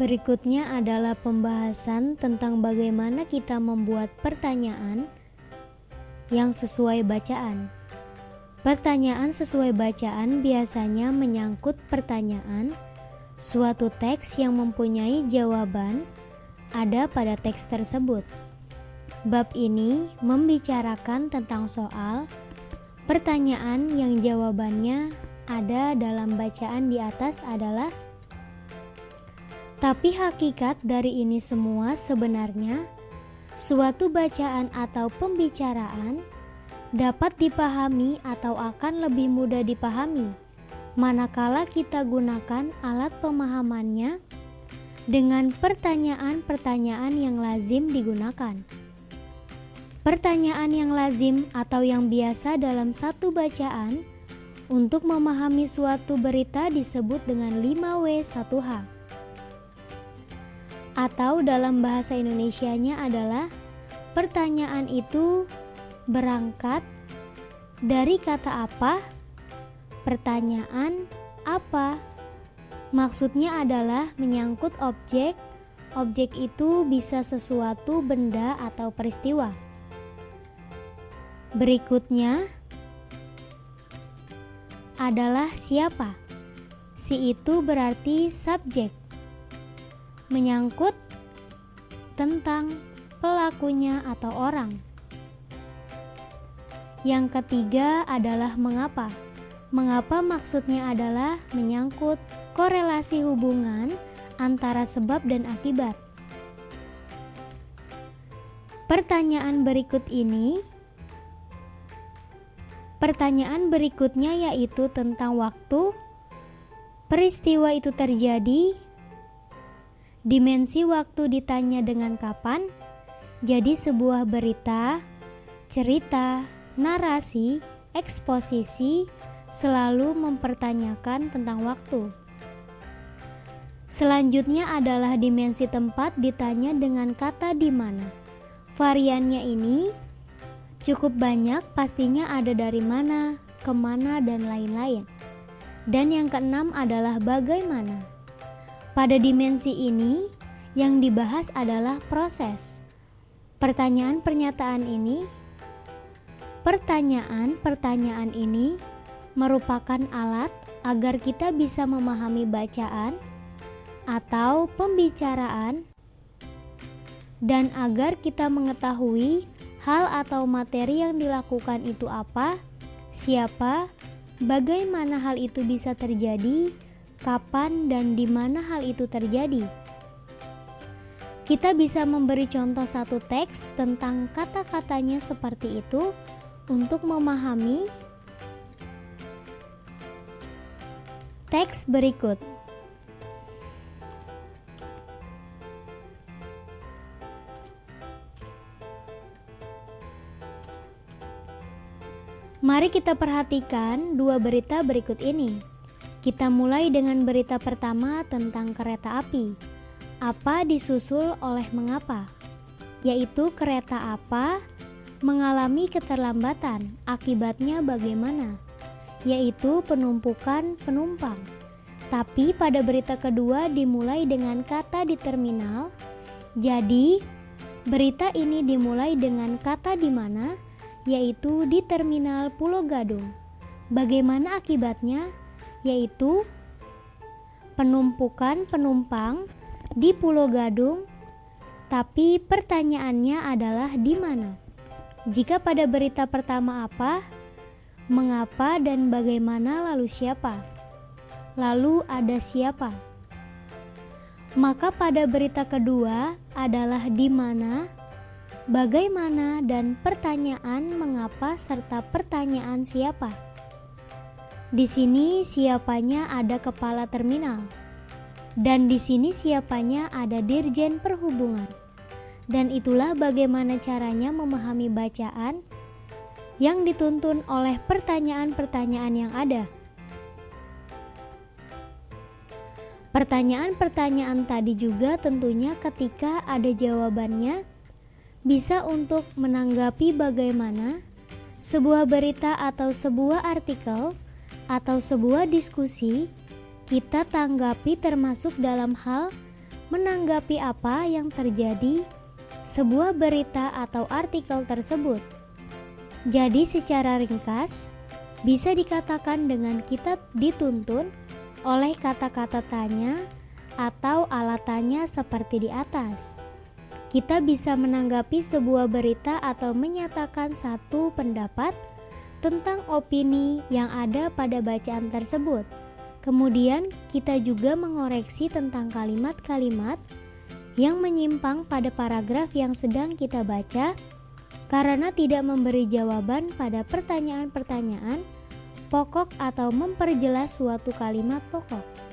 Berikutnya adalah pembahasan tentang bagaimana kita membuat pertanyaan yang sesuai bacaan. Pertanyaan sesuai bacaan biasanya menyangkut pertanyaan, suatu teks yang mempunyai jawaban ada pada teks tersebut. Bab ini membicarakan tentang soal pertanyaan yang jawabannya ada dalam bacaan di atas adalah, tapi hakikat dari ini semua sebenarnya suatu bacaan atau pembicaraan dapat dipahami atau akan lebih mudah dipahami manakala kita gunakan alat pemahamannya dengan pertanyaan-pertanyaan yang lazim digunakan. Pertanyaan yang lazim atau yang biasa dalam satu bacaan untuk memahami suatu berita disebut dengan 5W1H. Atau dalam bahasa Indonesianya adalah pertanyaan itu berangkat dari kata apa? Pertanyaan apa? Maksudnya adalah menyangkut objek. Objek itu bisa sesuatu benda atau peristiwa. Berikutnya adalah siapa? Si itu berarti subjek, menyangkut tentang pelakunya atau orang. Yang ketiga adalah mengapa. Mengapa maksudnya adalah menyangkut korelasi hubungan antara sebab dan akibat. Pertanyaan berikutnya yaitu tentang waktu peristiwa itu terjadi. Dimensi waktu ditanya dengan kapan. Jadi sebuah berita, cerita, narasi, eksposisi selalu mempertanyakan tentang waktu. Selanjutnya adalah dimensi tempat ditanya dengan kata di mana. Variannya ini cukup banyak, pastinya ada dari mana, kemana, dan lain-lain. Dan yang keenam adalah bagaimana. Pada dimensi ini, yang dibahas adalah proses. Pertanyaan-pernyataan ini merupakan alat agar kita bisa memahami bacaan atau pembicaraan dan agar kita mengetahui hal atau materi yang dilakukan itu apa, siapa, bagaimana hal itu bisa terjadi, kapan dan di mana hal itu terjadi. Kita bisa memberi contoh satu teks tentang kata-katanya seperti itu untuk memahami teks berikut. Mari kita perhatikan dua berita berikut ini. Kita mulai dengan berita pertama tentang kereta api. Apa disusul oleh mengapa? Yaitu kereta apa mengalami keterlambatan. Akibatnya bagaimana? Yaitu penumpukan penumpang. Tapi pada berita kedua dimulai dengan kata di terminal. Jadi berita ini dimulai dengan kata di mana? Yaitu di terminal Pulau Gadung. Bagaimana akibatnya? Yaitu penumpukan penumpang di Pulau Gadung. Tapi pertanyaannya adalah di mana? Jika pada berita pertama apa, mengapa dan bagaimana lalu siapa? Lalu ada siapa? Maka pada berita kedua adalah di mana, bagaimana, dan pertanyaan mengapa serta pertanyaan siapa. Di sini siapanya ada kepala terminal, dan di sini siapanya ada dirjen perhubungan. Dan itulah bagaimana caranya memahami bacaan yang dituntun oleh pertanyaan-pertanyaan yang ada. Pertanyaan-pertanyaan tadi juga tentunya ketika ada jawabannya bisa untuk menanggapi bagaimana sebuah berita atau sebuah artikel atau sebuah diskusi kita tanggapi, termasuk dalam hal menanggapi apa yang terjadi sebuah berita atau artikel tersebut. Jadi secara ringkas, bisa dikatakan dengan kita dituntun oleh kata-kata tanya atau alat tanya seperti di atas. Kita bisa menanggapi sebuah berita atau menyatakan satu pendapat tentang opini yang ada pada bacaan tersebut. Kemudian kita juga mengoreksi tentang kalimat-kalimat yang menyimpang pada paragraf yang sedang kita baca karena tidak memberi jawaban pada pertanyaan-pertanyaan pokok atau memperjelas suatu kalimat pokok.